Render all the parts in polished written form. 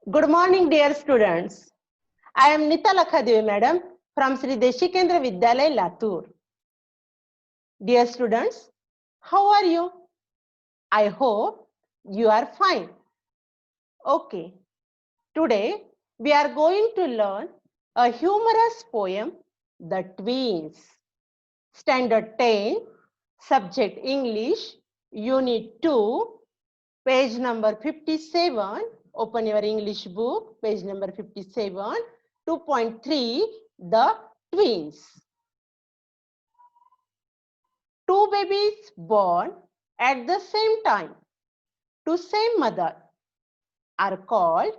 Good morning, dear students. I am Nita Lakhadevi, madam, from Sri Deshi Kendra Vidyalaya, Latur. Dear students, how are you? I hope you are fine. Okay, today we are going to learn a humorous poem, The Twins. Standard 10, Subject English, Unit 2, page number 57. Open your English book, page number 57, 2.3, The Twins. Two babies born at the same time to same mother are called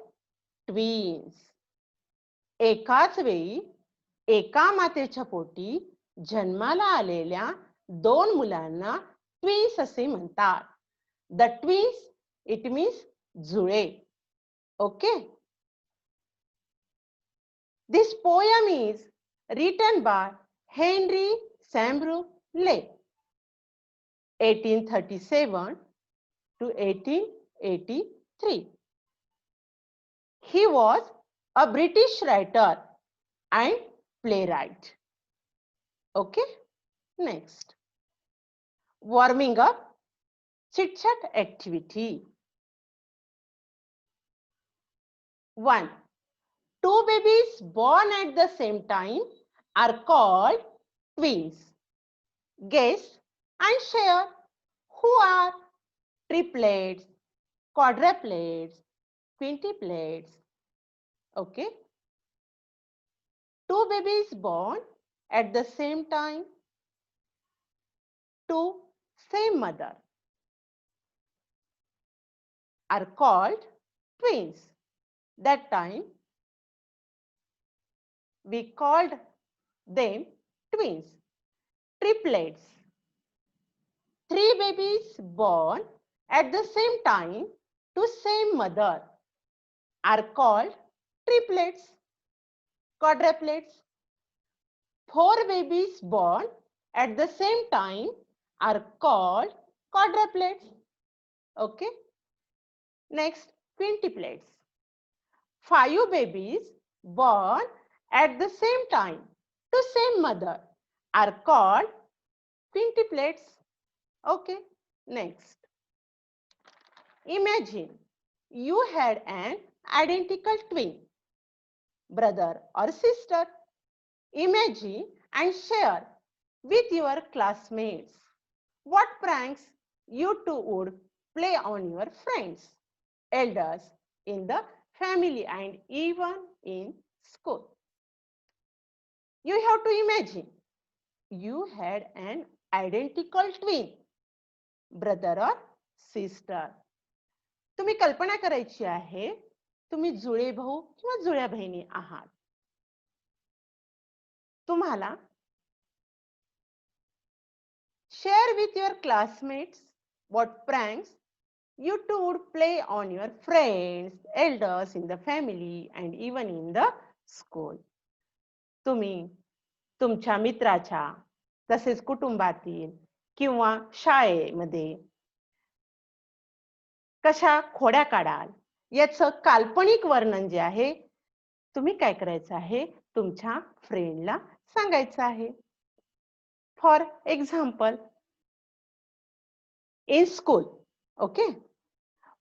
twins. एकाच वेळी एका मातेच्या पोटी जन्माला आलेल्या दोन मुलांना twins असे म्हणतात. The twins it means Jule. Okay. This poem is written by Henry Sambru Leigh, 1837 to 1883. He was a British writer and playwright. Okay, next. Warming up, chit-chat activity. 1. Two babies born at the same time are called twins. Guess and share who are triplets, quadruplets, quintuplets. Okay. Two babies born at the same time to same mother are called twins. That time we called them twins. Triplets. Three babies born at the same time to same mother are called triplets. Quadruplets. Four babies born at the same time are called quadruplets. Okay. Next, quintuplets. Five babies born at the same time to same mother are called quintuplets. Okay. Next. Imagine you had an identical twin, brother or sister. Imagine and share with your classmates what pranks you two would play on your friends, elders in the family, and even in school. You have to imagine you had an identical twin, brother or sister. तुम्ही कल्पना करायची आहे तुम्ही जुळे भाऊ किंवा जुळ्या बहिणी आहात. तुम्हाला share with your classmates what pranks you two would play on your friends, elders in the family, and even in the school. तुम्ही तुमच्या मित्राच्या तसेच कुटुंबातील किंवा शाळेमध्ये कशा खोड्या काढाल याचं काल्पनिक वर्णन जे आहे तुम्ही काय करायचं आहे तुमच्या फ्रेंडला सांगायचं आहे. For example, in school, okay,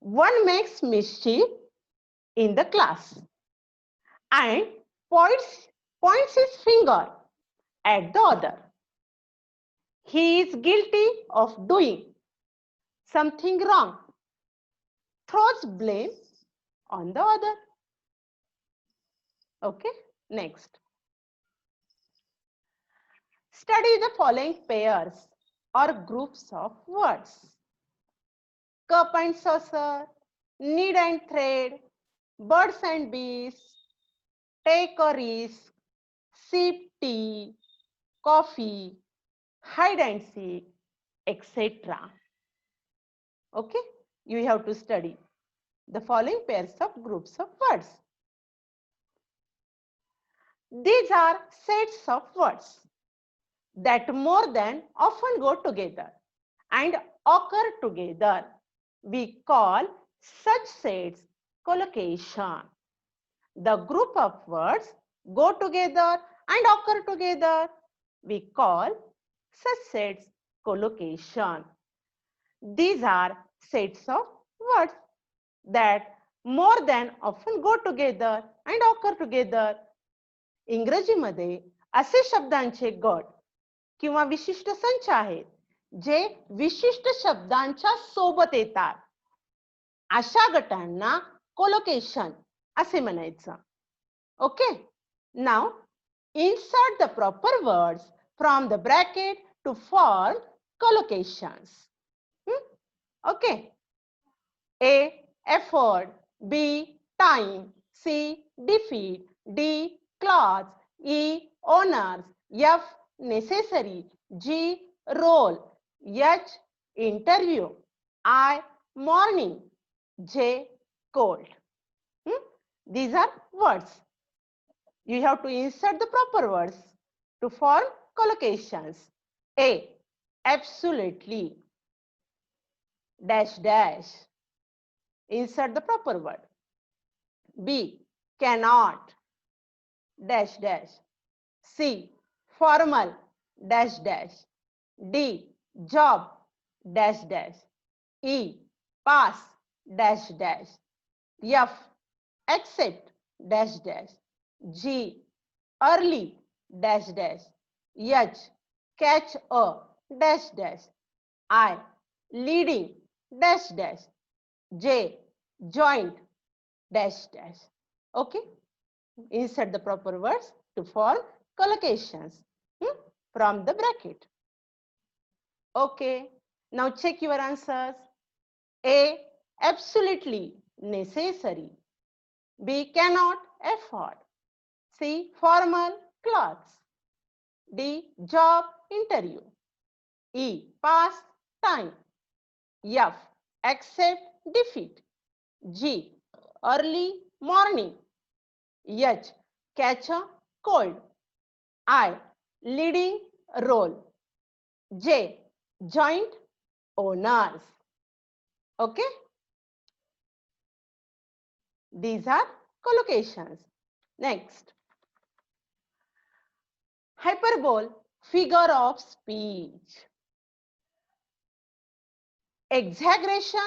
one makes mischief in the class and points his finger at the other. He is guilty of doing something wrong, throws blame on the other. Okay, next. Study the following pairs or groups of words. Cup and saucer, needle and thread, birds and bees, take a risk, sip tea, coffee, hide and seek, etc. Okay, you have to study the following pairs of groups of words. These are sets of words that more than often go together and occur together. We call such sets collocation. the group of words go together and occur together. We call such sets collocation. These are sets of words that more than often go together and occur together. इंग्रजीमध्ये असे शब्दांचे गट किंवा विशिष्ट संच आहेत जे विशिष्ट शब्दांच्या सोबत येतात. अशा गटांना कोलोकेशन असे म्हणायचं. Okay, now insert the proper words from the bracket to form collocations. Okay. A, effort. B, time. C, defeat. D, clothes. E, honors. F, necessary. G, role. H, interview. I, morning. J, cold. These are words. You have to insert the proper words to form collocations. A, absolutely. Dash dash. Insert the proper word. B, cannot. Dash dash. C, formal. Dash dash. D, job. Dash dash. E, pass. Dash dash. F, accept. Dash dash. G, early. Dash dash. H, catch a. Dash dash. I, leading. Dash dash. J, joint. Dash dash. Okay. Insert the proper words to form collocations from the bracket. Okay. Now check your answers. A, absolutely necessary. B, cannot afford. C, formal clothes. D, job interview. E, pass time. F, accept defeat. G, early morning. H, catch a cold. I, leading role. J, joint owners. Okay. These are collocations. Next, hyperbole, figure of speech. Exaggeration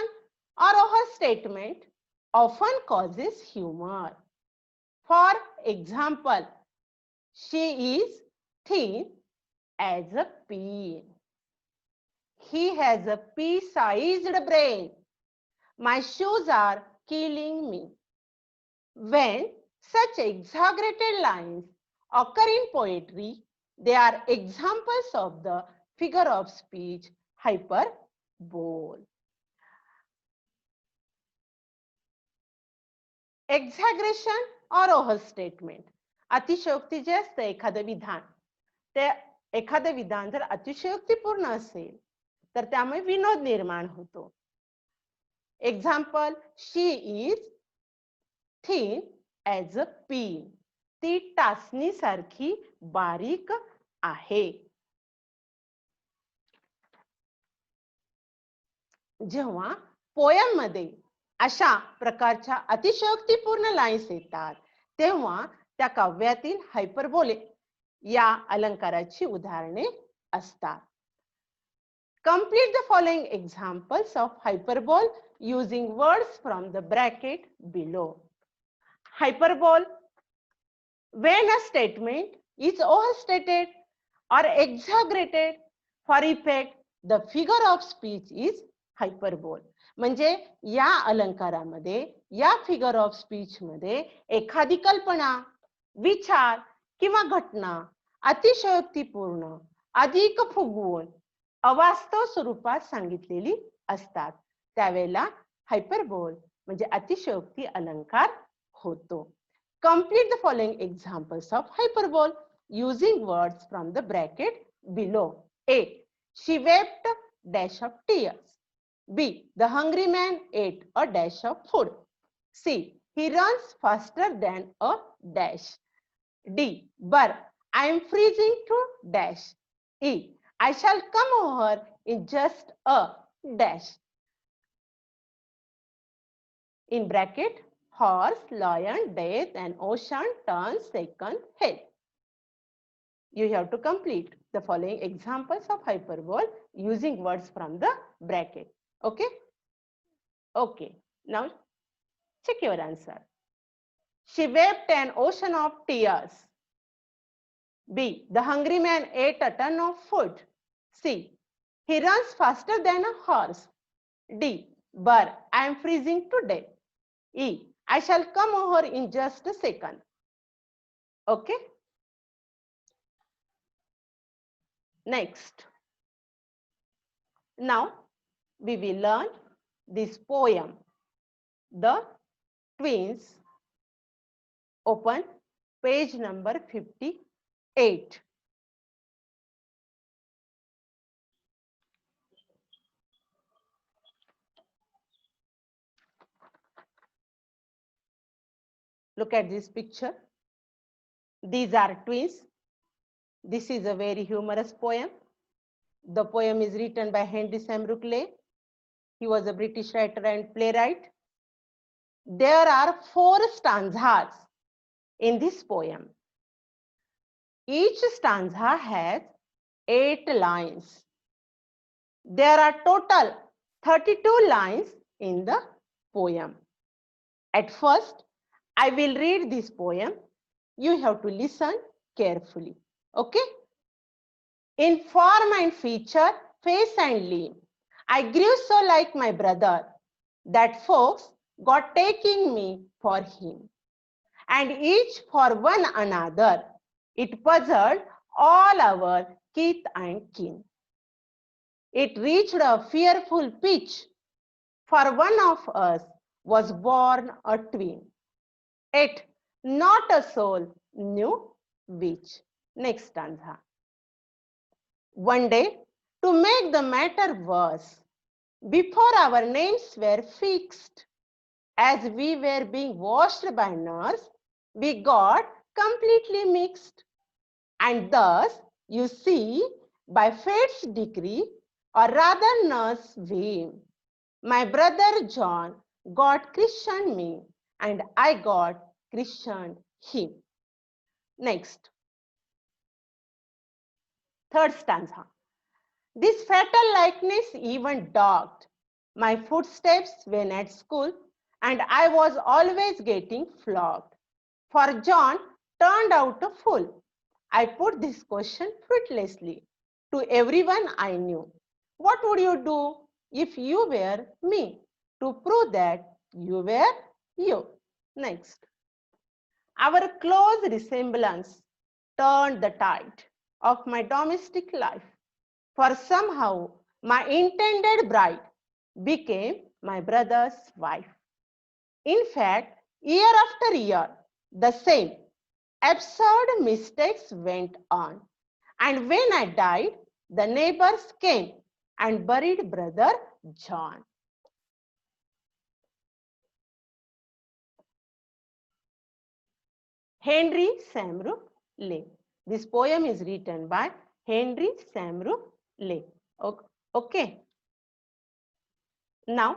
or overstatement often causes humor. For example, she is thin as a pea. He has a pea-sized brain. My shoes are killing me. When such exaggerated lines occur in poetry, they are examples of the figure of speech hyperbole. Exaggeration or overstatement. अतिशयोक्ती जे असते एखादं विधान, ते एखादं विधान जर अतिशयोक्तीपूर्ण असेल तर त्यामुळे विनोद निर्माण होतो. Example, she is thin as a pea. ती टाचणी सारखी बारीक आहे. जेव्हा पोयम मध्ये अशा प्रकारच्या अतिशयोक्तीपूर्ण लाईन्स येतात तेव्हा त्या काव्यातील हायपरबोले या अलंकाराची उदाहरणे असतात. Complete the following examples of hyperbole using words from the bracket below. Hyperbole, when a statement is overstated or exaggerated for effect, the figure of speech is hyperbole. म्हणजे या अलंकारामध्ये, या फिगर ऑफ स्पीच मध्ये एखादी कल्पना, विचार किंवा घटना अतिशयोक्तीपूर्ण, अधिक फुगवून, अवास्तव स्वरूपात सांगितलेली असतात. त्यावेळेला हायपरबोल म्हणजे अतिशयोक्ती अलंकार होतो. Complete the following examples of hyperbole using words from the bracket below. A, she wept dash of tears. B, the hungry man ate a dash of food. C, he runs faster than a dash. D, but I am freezing to dash. E, I shall come over in just a dash. In bracket, horse, lion, death, and ocean, turn, second, head. You have to complete the following examples of hyperbole using words from the bracket. Okay? Okay. Now check your answer. She wept an ocean of tears. B. The hungry man ate a ton of food. C. He runs faster than a horse. D. Burr, I am freezing to death. E. I shall come over in just a second. Okay? Next. Now, we will learn this poem, The Twins. Open page number 58. Look at this picture. These are twins. This is a very humorous poem. The poem is written by Henry Shamrock Leigh. He was a British writer and playwright. There are 4 stanzas in this poem. Each stanza has 8 lines. There are total 32 lines in the poem. At first, I will read this poem. You have to listen carefully. Okay? In form and feature, face and limb, I grew so like my brother that folks got taking me for him. And each for one another, it puzzled all our kith and kin. It reached a fearful pitch, for one of us was born a twin. Yet not a soul knew which. Next stanza. One day, to make the matter worse, before our names were fixed, as we were being washed by nurse, we got completely mixed. And thus, you see, by fate's decree, or rather nurse whim, my brother John got christened me, and I got christened him. Next. Third stanza. This fatal likeness even dogged my footsteps when at school, and I was always getting flogged. For John turned out a fool. I put this question fruitlessly to everyone I knew. What would you do if you were me to prove that you were you? Next. Our close resemblance turned the tide of my domestic life, for somehow my intended bride became my brother's wife. In fact, year after year, the same absurd mistakes went on. And when I died, the neighbors came and buried brother John. Henry Shamrock Leigh. This poem is written by Henry Shamrock Leigh. Okay. Now,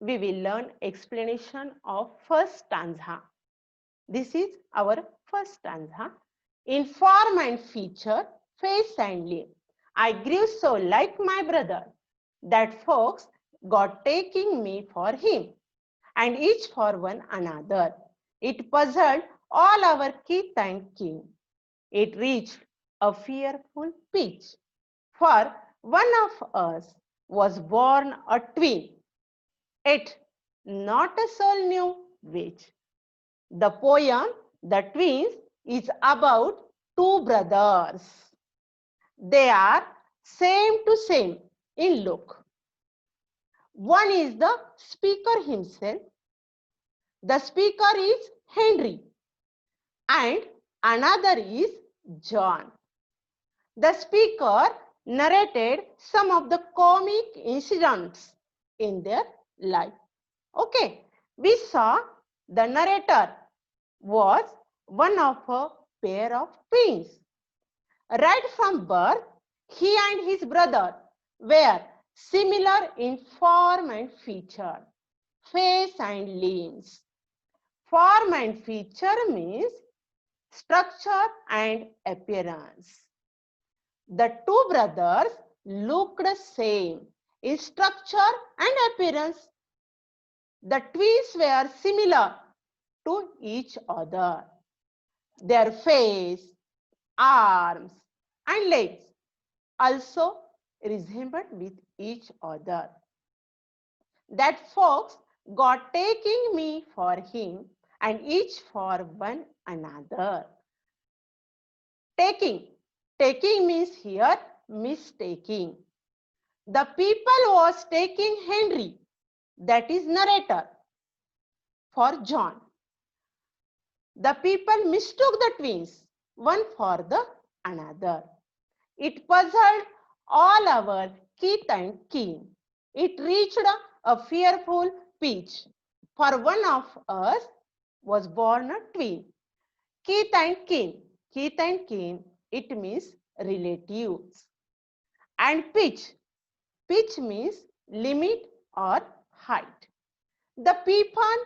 we will learn explanation of first stanza. This is our first stanza. In form and feature, face and limb, I grew so like my brother that folks got taking me for him, and each for one another. It puzzled all our kith and kin. It reached a fearful pitch, for one of us was born a twin. Yet not a soul knew which. The poem, The Twins, is about 2 brothers. They are same to same in look. One is the speaker himself. The speaker is Henry, and another is John. The speaker narrated some of the comic incidents in their life. Okay, we saw the narrator was one of a pair of twins. Right from birth, he and his brother were similar in form and feature. face and limbs. Form and feature means structure and appearance. The two brothers looked same in structure and appearance. The twins were similar to each other. Their face, arms, and legs also resembled with each other. That fox got taking me for him and each for one another. Taking means here mistaking. The people was taking Henry, that is narrator, for John. The people mistook the twins, one for the another. It puzzled all our kith and kin. It reached a fearful pitch, for one of us was born a twin. Kith and kin, it means relatives. And pitch means limit or height. The people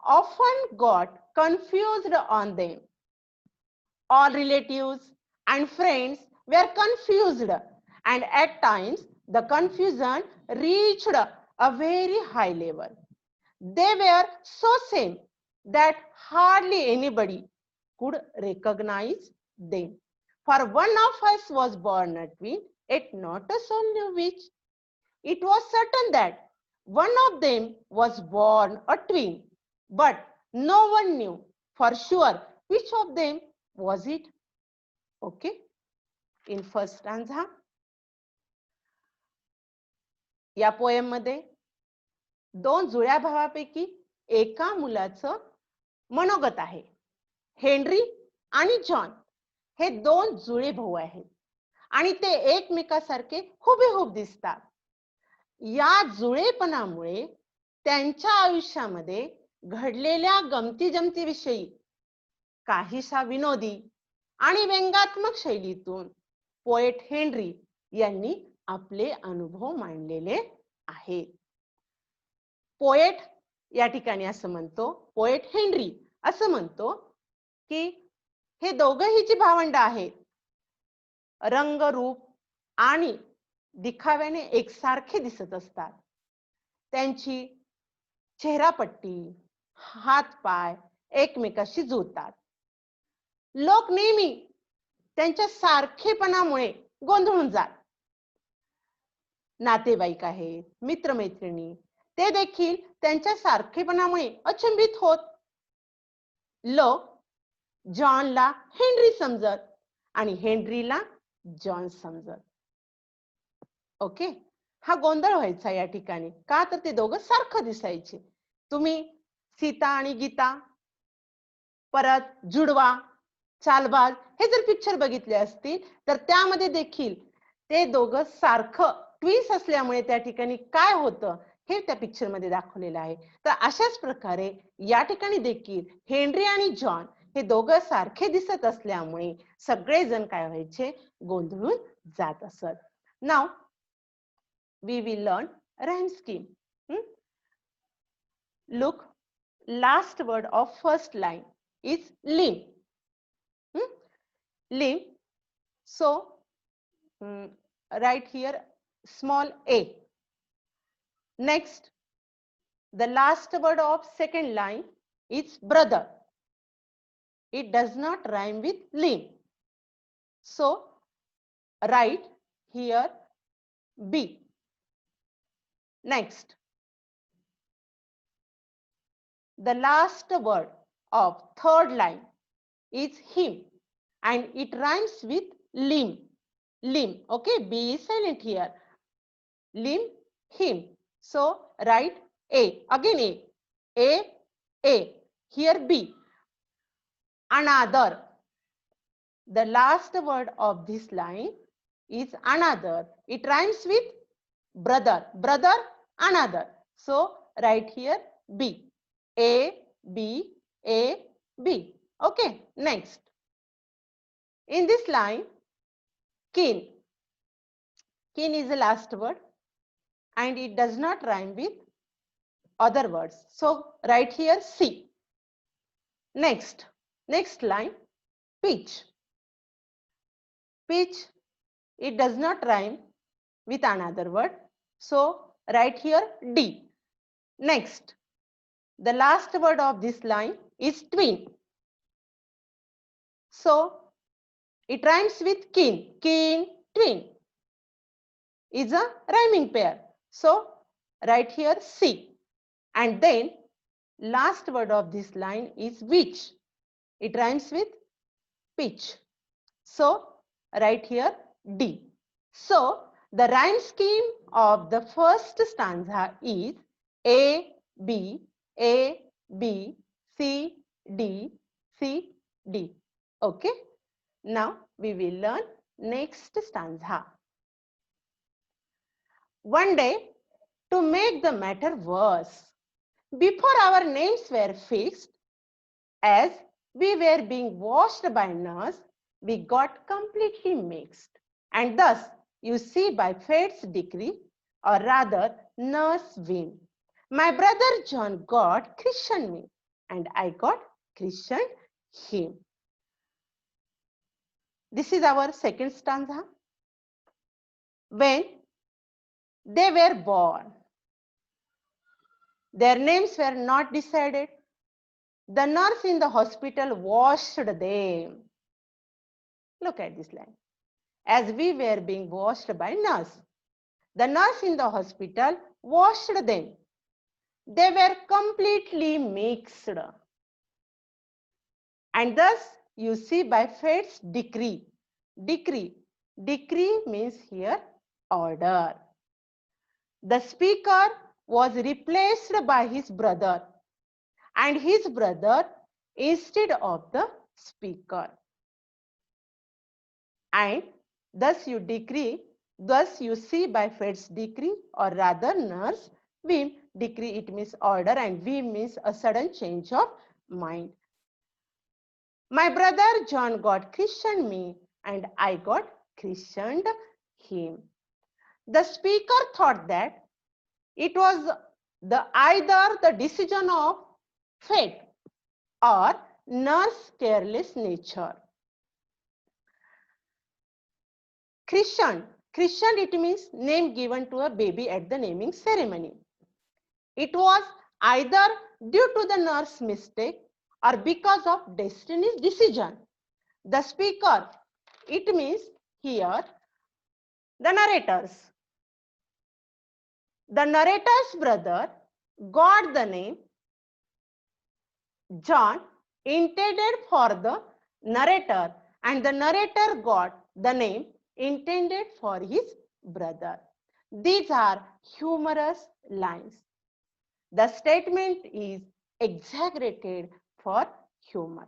often got confused on them. All relatives and friends were confused, and at times the confusion reached a very high level. They were so same that hardly anybody could recognize them. For one of us was born a twin, yet not a soul knew which. It was certain that one of them was born a twin, but no one knew for sure which of them was it. Okay, in first stanza. या poem मध्ये दोन जुळ्या भावापैकी एका मुलाचं मनोगत आहे. Henry आणि John हे दोन जुळे भाऊ आहेत आणि ते एकमेकासारखे हुबेहूब दिसतात. या जुळेपणामुळे त्यांच्या आयुष्यामध्ये घडलेल्या गमती जमतीविषयी काहीसा विनोदी आणि व्यंगात्मक शैलीतून पोएट हेनरी यांनी आपले अनुभव मांडलेले आहेत. पोएट या ठिकाणी असं म्हणतो, पोएट हेनरी असं म्हणतो की हे दोघंही जी भावंड आहेत रंग रूप आणि दिखाव्याने एकसारखे दिसत असतात. त्यांची चेहरापट्टी, हातपाय एकमेकाशी जुळतात. लोक नेहमी त्यांच्या सारखेपणामुळे गोंधळून जात. नातेवाईक आहेत, मित्रमैत्रिणी ते देखील त्यांच्या सारखेपणामुळे अचंबित होत. लोक जॉनला हेनरी समजत आणि हेनरीला जॉन समजत. ओके, हा गोंधळ व्हायचा या ठिकाणी. का तर ते दोघं सारखं दिसायचे. तुम्ही सीता आणि गीता, परत जुडवा, चालबाज हे जर पिक्चर बघितले असतील तर त्यामध्ये देखील ते दोघं सारखं ट्विन्स असल्यामुळे त्या ठिकाणी काय होतं हे त्या पिक्चर मध्ये दाखवलेलं आहे. तर अशाच प्रकारे या ठिकाणी देखील हेनरी आणि जॉन हे दोघं सारखे दिसत असल्यामुळे सगळेजण काय व्हायचे, गोंधळून जात असत. नाव we will learn rhyme scheme. Look, last word of first line is limb. Limb. So write here small a. Next, the last word of second line is brother. It does not rhyme with limb. So write here B. Next, the last word of third line is him and it rhymes with limb. Limb. Okay, B is silent here. Limb, him. So write A. Again A. A, A. Here B. Another. The last word of this line is another. It rhymes with brother. Brother, another. So write here B. A, B, A, B. Okay, next. In this line, kin. Kin is the last word and it does not rhyme with other words. So write here C. Next line, peach. Peach, it does not rhyme with another word. So write here D. Next, the last word of this line is twin. So it rhymes with kin. Kin, twin is a rhyming pair. So write here C. And then last word of this line is which. It rhymes with pitch. So write here D. So the rhyme scheme of the first stanza is A, B, A, B, C, D, C, D. Okay. Now we will learn next stanza. One day, to make the matter worse, before our names were fixed, as we were being washed by nurse, we got completely mixed. And thus, you see by fate's decree, or rather, nurse whim, my brother John got christened me, and I got christened him. This is our second stanza. When they were born, their names were not decided. The nurse in the hospital washed them. Look at this line. As we were being washed by nurse, the nurse in the hospital washed them. They were completely mixed. And thus, you see by fate's decree. Decree means here order. The speaker was replaced by his brother, and his brother instead of the speaker. And thus you see by fate's decree, or rather nurse whim. Decree, it means order, and whim means a sudden change of mind. My brother John got christened me, and I got christened him. The speaker thought that it was either the decision of fate or nurse's careless nature. Christian, it means name given to a baby at the naming ceremony. It was either due to the nurse's mistake or because of destiny's decision. The speaker, it means here the narrators. The narrator's brother got the name John intended for the narrator, and the narrator got the name intended for his brother. These are humorous lines. The statement is exaggerated for humor.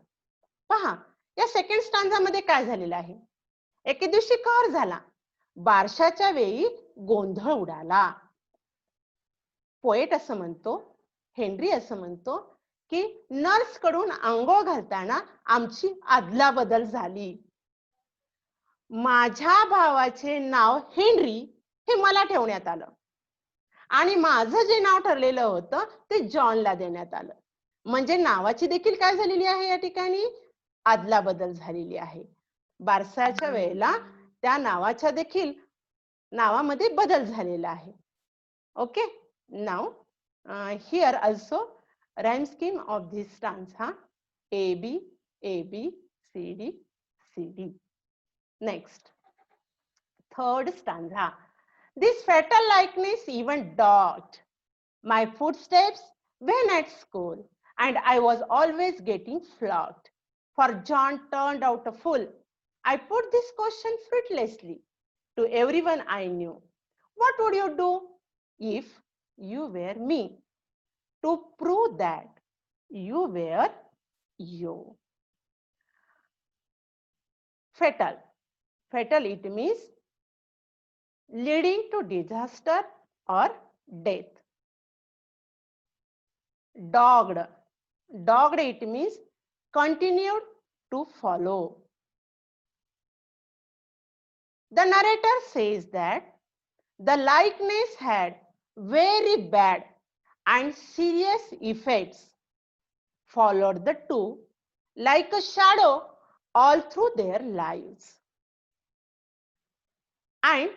पहा, या second stanza मध्ये काय झालेलं आहे? एके दिवशी कहर झाला, बारशाच्या वेळी गोंधळ उडाला. पोएट असं म्हणतो, हेनरी असं म्हणतो की नर्स कडून अंघोळ घालताना आमची अदलाबदल झाली. माझ्या भावाचे नाव हेनरी हे मला ठेवण्यात आलं, आणि माझं जे नाव ठरलेलं होतं ते जॉनला देण्यात आलं. म्हणजे नावाची देखील काय झालेली आहे, या ठिकाणी अदलाबदल झालेली आहे. बारशाच्या वेळेला त्या नावाच्या देखील नावामध्ये बदल झालेला आहे. Okay, now here also rhyme scheme of this stanza AB, AB, CD, CD. Next, third stanza. This fatal likeness even dogged my footsteps when at school, and I was always getting flogged. For John turned out a fool. I put this question fruitlessly to everyone I knew. What would you do if you were me, to prove that you were you? Fatal. Fatal, it means leading to disaster or death. Dogged. Dogged, it means continued to follow. The narrator says that the likeness had very bad and serious effects followed the two like a shadow all through their lives. And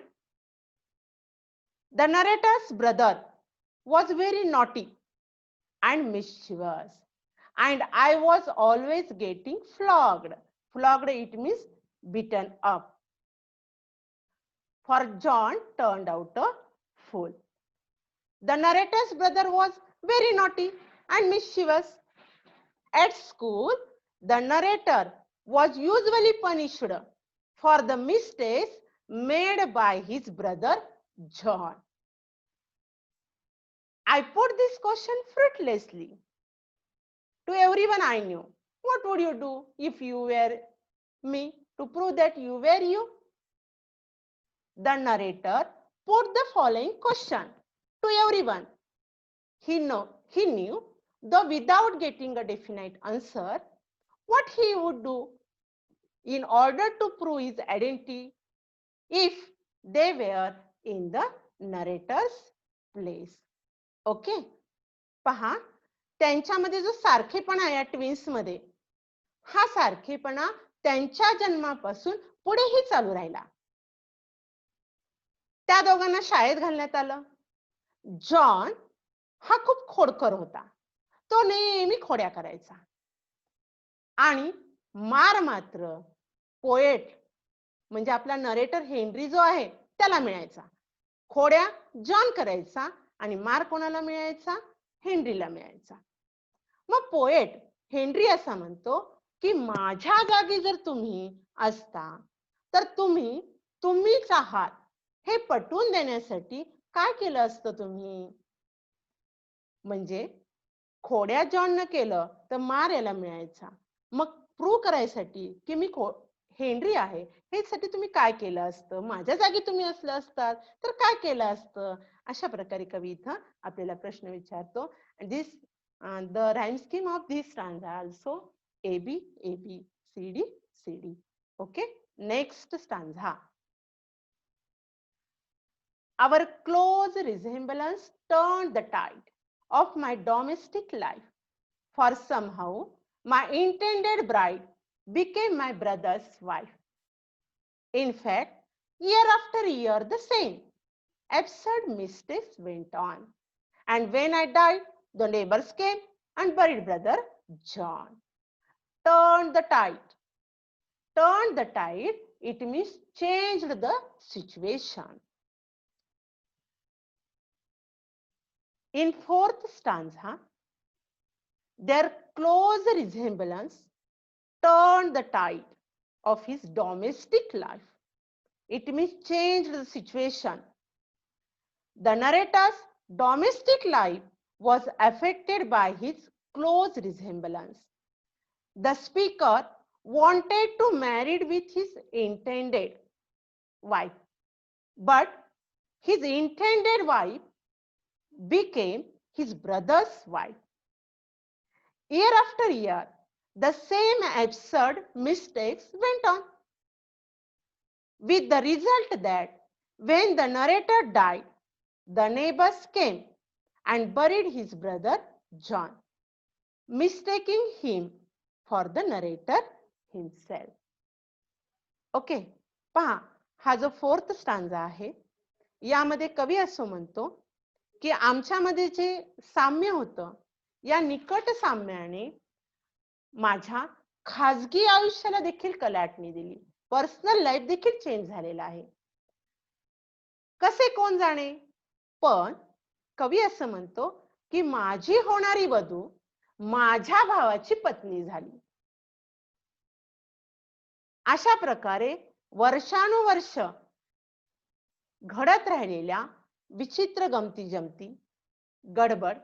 the narrator's brother was very naughty and mischievous, and I was always getting flogged. Flogged, it means beaten up. For John turned out a fool. The narrator's brother was very naughty and mischievous. At school, the narrator was usually punished for the mistakes made by his brother John. I put this question fruitlessly to everyone I knew. What would you do if you were me to prove that you were you? The narrator put the following question to everyone. He knew, though without getting a definite answer, what he would do in order to prove his identity if they were in the narrator's place. Okay, पहा त्यांच्यामध्ये जो सारखेपणा आहे या twins मध्ये, हा सारखेपणा त्यांच्या जन्मापासून पुढेही चालू राहिला. त्या दोघांना शाळेत घालण्यात आलं. जॉन हा खूप खोडकर होता. तो नेहमी खोड्या करायचा आणि मार मात्र पोएट म्हणजे आपला नरेटर हेनरी जो आहे त्याला मिळायचा. खोड्या जॉन करायचा आणि मार कोणाला मिळायचा? हेनरीला मिळायचा. मग पोएट हेनरी असा म्हणतो की माझ्या जागी जर तुम्ही असता तर तुम्हीच आहात हे पटवून देण्यासाठी काय केलं असतं तुम्ही? म्हणजे खोड्या जॉन न केलं तर मार याला मिळायचा. मग प्रूव्ह करायसाठी की मी हेनरी आहे हेसाठी तुम्ही काय केलं असतं? माझ्या जागी तुम्ही असलं असतात तर काय केलं असतं? अशा प्रकारे कवी इथं आपल्याला प्रश्न विचारतो. This the rhyme scheme of this stanza also AB AB CD CD. Okay, next stanza. Our close resemblance turned the tide of my domestic life, for somehow my intended bride became my brother's wife. In fact, year after year the same absurd mistakes went on, and when I died, the neighbors came and buried brother John. Turned the tide. Turned the tide, it means changed the situation. In fourth stanza, their close resemblance turned the tide of his domestic life. It means changed the situation. The narrator's domestic life was affected by his close resemblance. The speaker wanted to marry with his intended wife, but his intended wife became his brother's wife. Year after year, the same absurd mistakes went on, with the result that when the narrator died, the neighbors came and buried his brother John, mistaking him for the narrator himself. Okay, पहा हा जो fourth stanza आहे यामध्ये कवी असं म्हणतो की आमच्यामध्ये जे साम्य होतं या निकट साम्याने माझ्या खाजगी आयुष्याला देखील कलाटणी दिली. पर्सनल लाईफ देखील चेंज झालेला आहे. कसे कोण जाणे, पण कवी असं म्हणतो की माझी होणारी वधू माझ्या भावाची पत्नी झाली. अशा प्रकारे वर्षानुवर्ष घडत राहिलेल्या विचित्र गमती जमती गडबड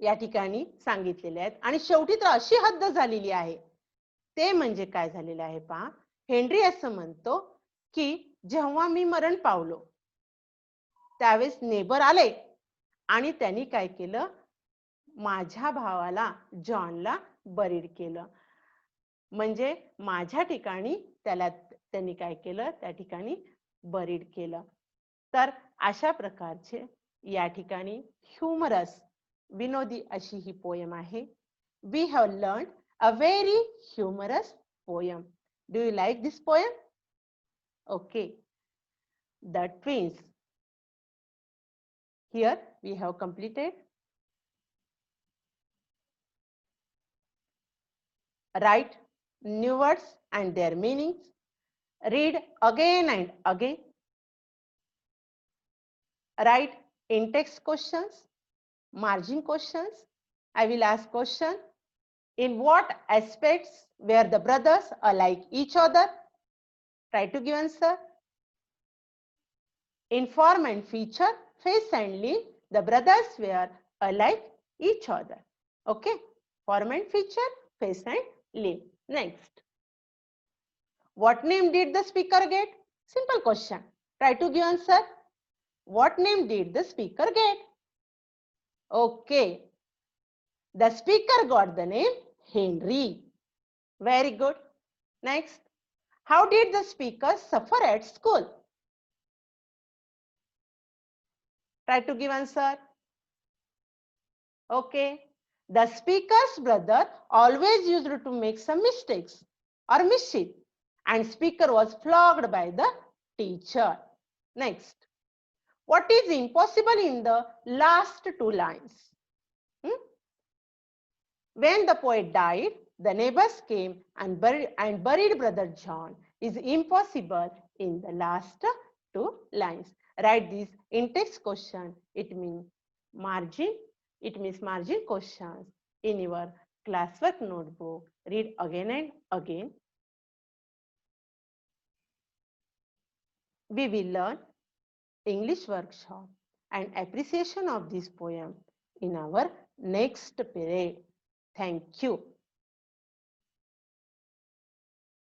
या ठिकाणी सांगितलेले आहेत. आणि शेवटी तर अशी हद्द झालेली आहे, ते म्हणजे काय झालेलं आहे पहा. हेनरी असं म्हणतो की जेव्हा मी मरण पावलो त्यावेळेस नेबर आले आणि त्यांनी काय केलं, माझ्या भावाला जॉनला बरीड केलं. म्हणजे माझ्या ठिकाणी त्यांनी काय केलं, त्या ठिकाणी बरीड केलं. तर अशा प्रकारचे या ठिकाणी ह्युमरस विनोदी अशी ही पोयम आहे. We have learn a very humorous poem. Do you like this poem? Okay. The twins. Here we have completed. Write new words and their meanings. Read again and again. Write in-text questions, margin questions. I will ask question. In what aspects were the brothers alike each other? Try to give answer. In form and feature, face and limb, the brothers were alike each other. Okay. Form and feature, face and limb. Next. What name did the speaker get? Simple question. Try to give answer. What name did the speaker get? Okay. The speaker got the name Henry. Very good. Next. How did the speaker suffer at school? Try to give answer. Okay. The speaker's brother always used to make some mistakes or mischief, and speaker was flogged by the teacher. Next. What is impossible in the last two lines? When the poet died, the neighbors came and buried brother John is impossible in the last two lines. Write this in text question. It means margin. It means margin questions in your classwork notebook. Read again and again. We will learn English workshop and appreciation of this poem in our next period. Thank you.